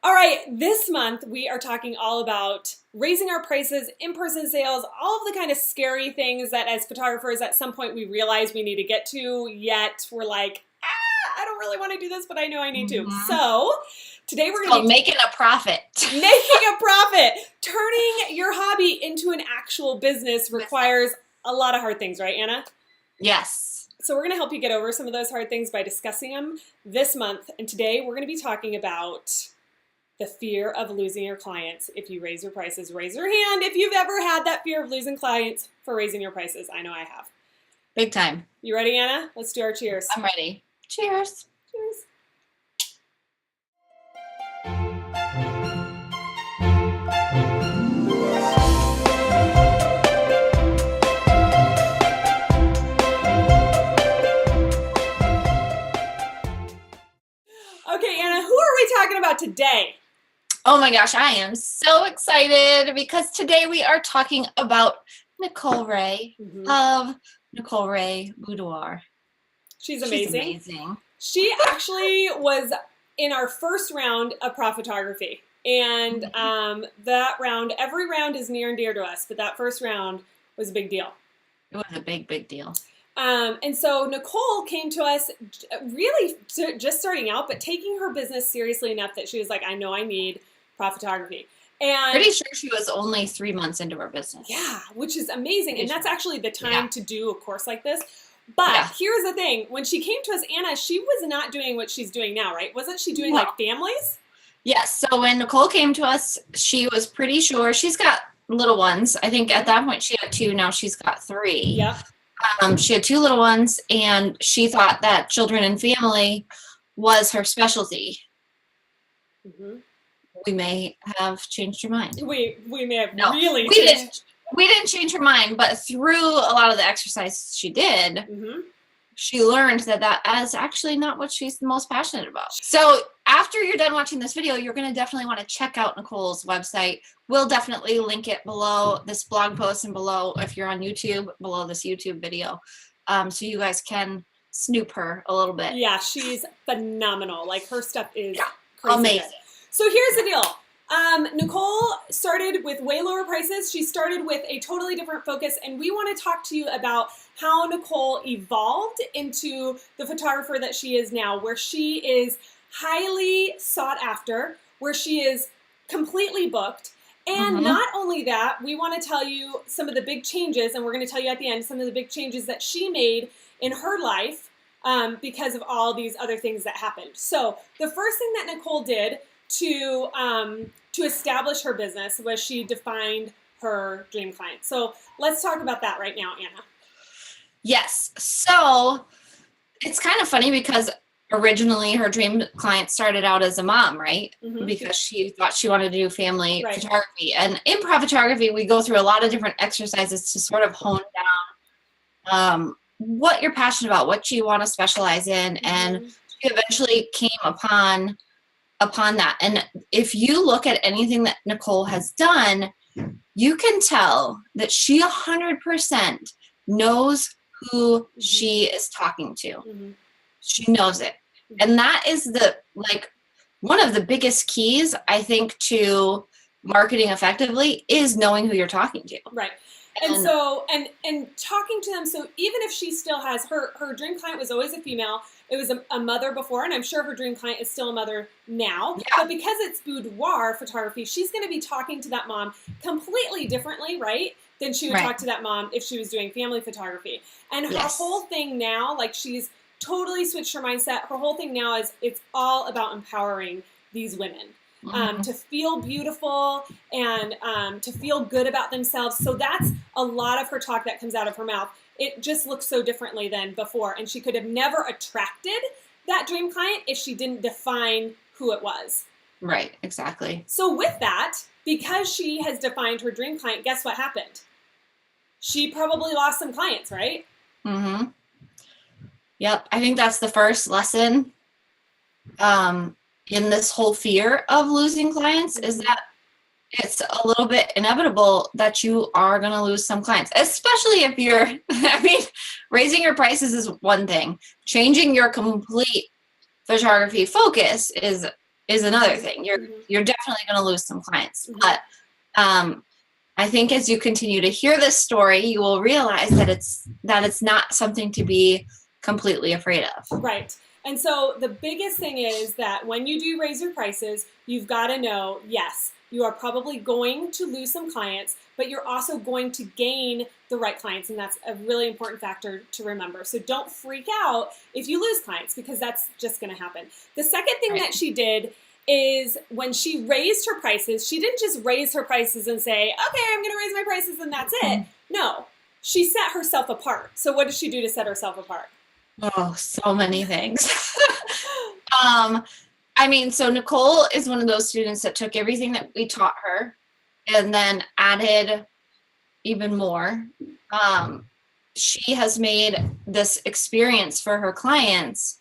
All right, this month we are talking all about raising our prices, in-person sales, all of the kind of scary things that as photographers at some point we realize we need to get to, yet we're like, I don't really want to do this, but I know I need to. So today we're going to be making a profit. Making a profit. Turning your hobby into an actual business requires a lot of hard things, right, Anna? Yes. So we're going to help you get over some of those hard things by discussing them this month. And today we're going to be talking about the fear of losing your clients if you raise your prices. Raise your hand if you've ever had that fear of losing clients for raising your prices. I know I have. Big time. You ready, Anna? Let's do our cheers. I'm ready. Cheers. Cheers. Okay, Anna, who are we talking about today? Oh my gosh, I am so excited because today we are talking about Nicole Ray of Nicole Ray Boudoir. She's amazing. She actually was in our first round of Profit Photography. And that round, every round is near and dear to us, but that first round was a big deal. It was a big, big deal. And so Nicole came to us really just starting out, but taking her business seriously enough that she was like, I know I need Profit Photography. And pretty sure she was only 3 months into her business. Yeah, which is amazing. And that's actually the time to do a course like this. But here's the thing. When she came to us, Anna, she was not doing what she's doing now, right? Wasn't she doing like families? Yes. So when Nicole came to us, she was pretty sure she's got little ones. I think at that point she had 2. Now she's got 3. Yep. She had 2 little ones, and she thought that children and family was her specialty. We may have changed her mind. We may have really changed. We didn't change her mind, but through a lot of the exercises she did, she learned that that is actually not what she's the most passionate about. So after you're done watching this video, you're going to definitely want to check out Nicole's website. We'll definitely link it below this blog post and below, if you're on YouTube, below this YouTube video. So you guys can snoop her a little bit. Yeah, she's phenomenal. Like her stuff is amazing. Good. So here's the deal. Nicole started with way lower prices. She started with a totally different focus, and we want to talk to you about how Nicole evolved into the photographer that she is now, where she is highly sought after, where she is completely booked. And not only that, we want to tell you some of the big changes, and we're going to tell you at the end some of the big changes that she made in her life because of all these other things that happened. So the first thing that Nicole did to establish her business was she defined her dream client. So let's talk about that right now, Anna. Yes. So it's kind of funny because originally her dream client started out as a mom, right? Because she thought she wanted to do family photography. And in Profit Photography, we go through a lot of different exercises to sort of hone down what you're passionate about, what you want to specialize in. And she eventually came upon that. And if you look at anything that Nicole has done, you can tell that she 100% knows who she is talking to. She knows it. And that is one of the biggest keys, I think, to marketing effectively is knowing who you're talking to. Right. And so, and talking to them, so even if she still has, her dream client was always a female, it was a mother before, and I'm sure her dream client is still a mother now, but because it's boudoir photography, she's going to be talking to that mom completely differently, right, than she would talk to that mom if she was doing family photography. And her whole thing now, like she's totally switched her mindset, her whole thing now is it's all about empowering these women. To feel beautiful and to feel good about themselves. So that's a lot of her talk that comes out of her mouth. It just looks so differently than before. And she could have never attracted that dream client if she didn't define who it was. Right, exactly. So with that, because she has defined her dream client, guess what happened? She probably lost some clients, right? Yep, I think that's the first lesson. In this whole fear of losing clients is that it's a little bit inevitable that you are going to lose some clients, especially if you're, raising your prices is one thing. Changing your complete photography focus is is another thing. You're definitely going to lose some clients. But I think as you continue to hear this story, you will realize that it's not something to be completely afraid of. Right. And so the biggest thing is that when you do raise your prices, you've got to know, yes, you are probably going to lose some clients, but you're also going to gain the right clients. And that's a really important factor to remember. So don't freak out if you lose clients, because that's just going to happen. The second thing that she did is when she raised her prices, she didn't just raise her prices and say, okay, I'm going to raise my prices and that's it. No, she set herself apart. So what did she do to set herself apart? Oh, so many things. So Nicole is one of those students that took everything that we taught her and then added even more. She has made this experience for her clients.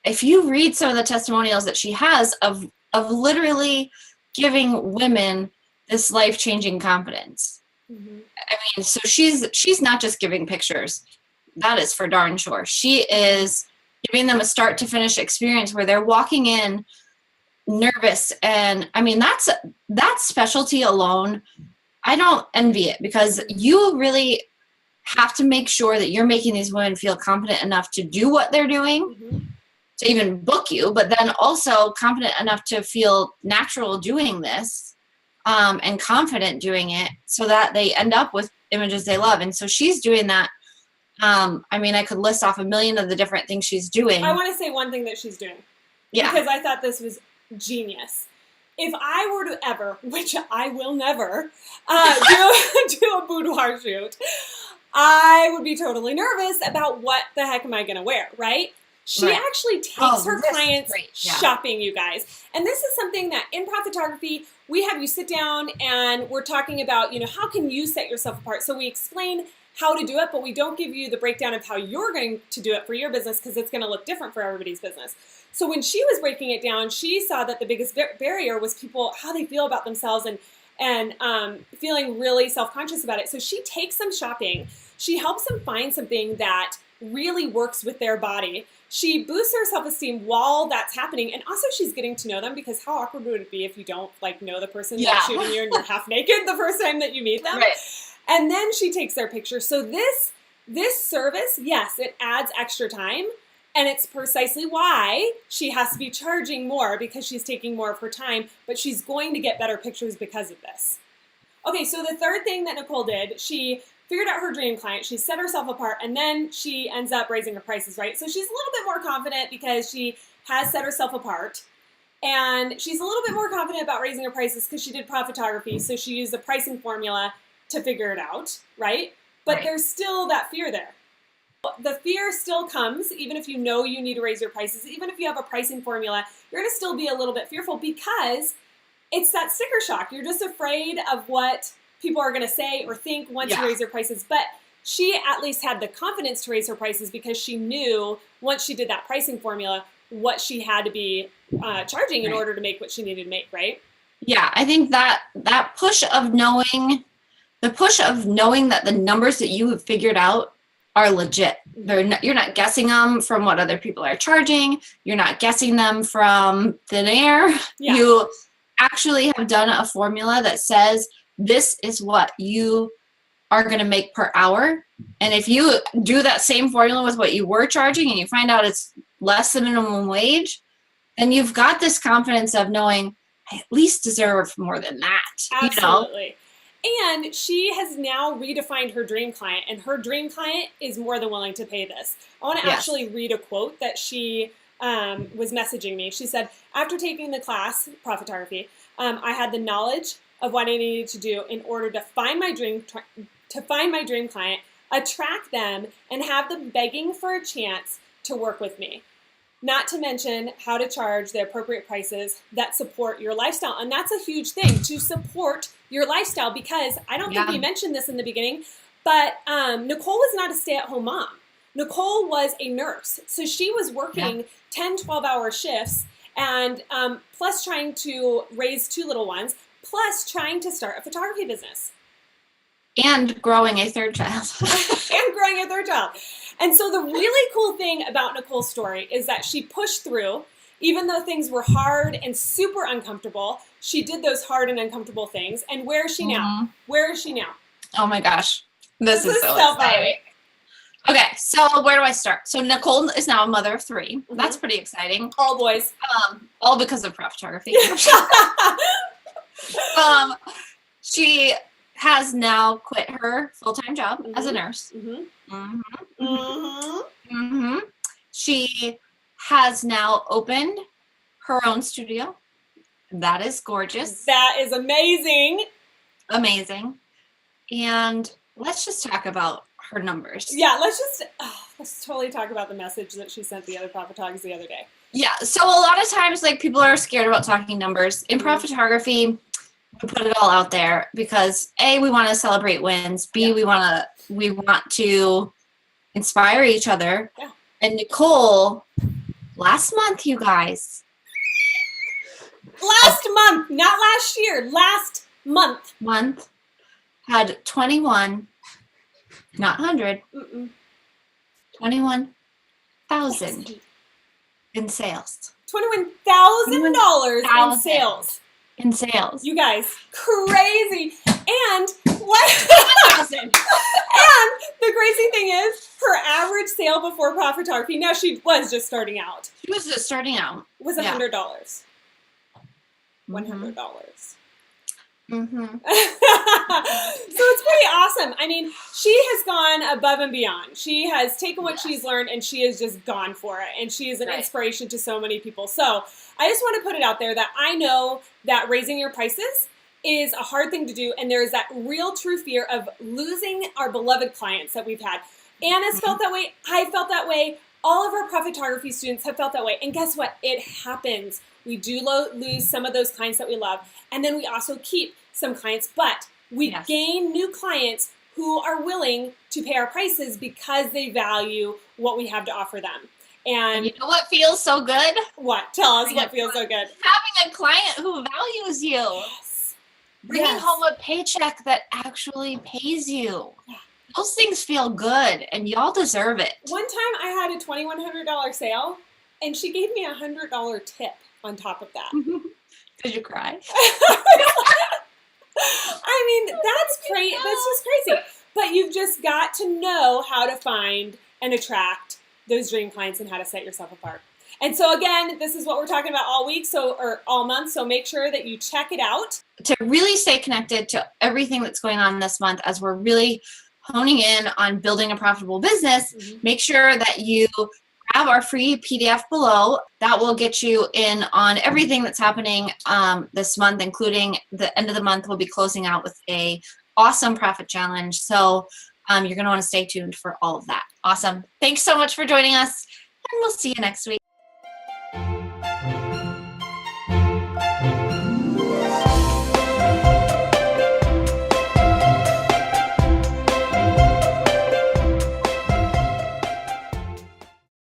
If you read some of the testimonials that she has of literally giving women this life-changing confidence. So she's not just giving pictures. That is for darn sure. She is giving them a start to finish experience where they're walking in nervous. And that specialty alone, I don't envy it, because you really have to make sure that you're making these women feel confident enough to do what they're doing, to even book you, but then also confident enough to feel natural doing this, and confident doing it, so that they end up with images they love. And so she's doing that. I could list off a million of the different things she's doing. I want to say one thing that she's doing. Yeah. Because I thought this was genius. If I were to ever, which I will never, do a boudoir shoot, I would be totally nervous about what the heck am I going to wear, right? She actually takes her clients shopping, you guys. And this is something that in Profitography, we have you sit down and we're talking about, how can you set yourself apart? So we explain how to do it, but we don't give you the breakdown of how you're going to do it for your business, because it's going to look different for everybody's business. So when she was breaking it down, she saw that the biggest barrier was people, how they feel about themselves and feeling really self-conscious about it. So she takes them shopping. She helps them find something that really works with their body. She boosts their self-esteem while that's happening. And also she's getting to know them, because how awkward would it be if you don't know the person that's shooting you and you're half naked the first time that you meet them? Right. And then she takes their picture. So this service, yes, it adds extra time. And it's precisely why she has to be charging more, because she's taking more of her time, but she's going to get better pictures because of this. Okay, so the third thing that Nicole did, she figured out her dream client, she set herself apart, and then she ends up raising her prices, right? So she's a little bit more confident because she has set herself apart. And she's a little bit more confident about raising her prices because she did Profitography, so she used the pricing formula to figure it out, right? But there's still that fear there. The fear still comes, even if you know you need to raise your prices, even if you have a pricing formula, you're going to still be a little bit fearful, because it's that sticker shock. You're just afraid of what people are going to say or think once you raise your prices. But she at least had the confidence to raise her prices, because she knew once she did that pricing formula what she had to be charging in order to make what she needed to make, right? Yeah, I think that push of knowing... The push of knowing that the numbers that you have figured out are legit. You're not guessing them from what other people are charging. You're not guessing them from thin air. Yeah. You actually have done a formula that says this is what you are going to make per hour. And if you do that same formula with what you were charging and you find out it's less than minimum wage, then you've got this confidence of knowing I at least deserve more than that. Absolutely. And she has now redefined her dream client, and her dream client is more than willing to pay this. I want to actually read a quote that she was messaging me. She said, after taking the class, Profitography, I had the knowledge of what I needed to do in order to find my dream client, attract them, and have them begging for a chance to work with me. Not to mention how to charge the appropriate prices that support your lifestyle. And that's a huge thing, to support your lifestyle, because I don't think we mentioned this in the beginning, but Nicole was not a stay-at-home mom. Nicole was a nurse. So she was working 10, 12-hour shifts, and plus trying to raise 2 little ones, plus trying to start a photography business. And growing a third child. And so the really cool thing about Nicole's story is that she pushed through, even though things were hard and super uncomfortable, she did those hard and uncomfortable things. And where is she now? Where is she now? Oh my gosh. This is so exciting. Okay, so where do I start? So Nicole is now a mother of 3. That's pretty exciting. All boys. All because of Prop Photography. She has now quit her full-time job as a nurse. She has now opened her own studio. That is gorgeous. That is amazing. Amazing. And let's just talk about her numbers. Yeah, let's totally talk about the message that she sent the other Prop Photographers the other day. Yeah, so a lot of times, like, people are scared about talking numbers. In Prop Photography, we put it all out there because A, we want to celebrate wins. B, we want to inspire each other. Yeah. And Nicole, last month, you guys. Last month, not last year. Last month. Had 21, not 100, 21,000 in sales. $21,000 in sales. In sales. You guys, crazy. And what? And the crazy thing is, her average sale before Prop Photography, now she was just starting out. She was just starting out. Was $100. $100. So it's pretty awesome. I mean, she has gone above and beyond. She has taken what she's learned and she has just gone for it. And she is an inspiration to so many people. So I just want to put it out there that I know that raising your prices is a hard thing to do. And there is that real true fear of losing our beloved clients that we've had. Anna's felt that way. I felt that way. All of our Prop Photography students have felt that way. And guess what? It happens. We do lose some of those clients that we love. And then we also keep some clients, but we gain new clients who are willing to pay our prices because they value what we have to offer them. And you know what feels so good? What? Tell us what feels so good. Having a client who values you. Yes. Bringing home a paycheck that actually pays you. Yeah. Those things feel good, and y'all deserve it. One time I had a $2,100 sale, and she gave me a $100 tip on top of that. Did you cry? I mean, that's crazy. That's just crazy. But you've just got to know how to find and attract those dream clients and how to set yourself apart. And so again, this is what we're talking about all week, or all month. So make sure that you check it out. To really stay connected to everything that's going on this month as we're really honing in on building a profitable business, make sure that you have our free PDF below. That will get you in on everything that's happening this month, including the end of the month. We'll be closing out with a awesome profit challenge. So you're going to want to stay tuned for all of that. Awesome. Thanks so much for joining us, and we'll see you next week.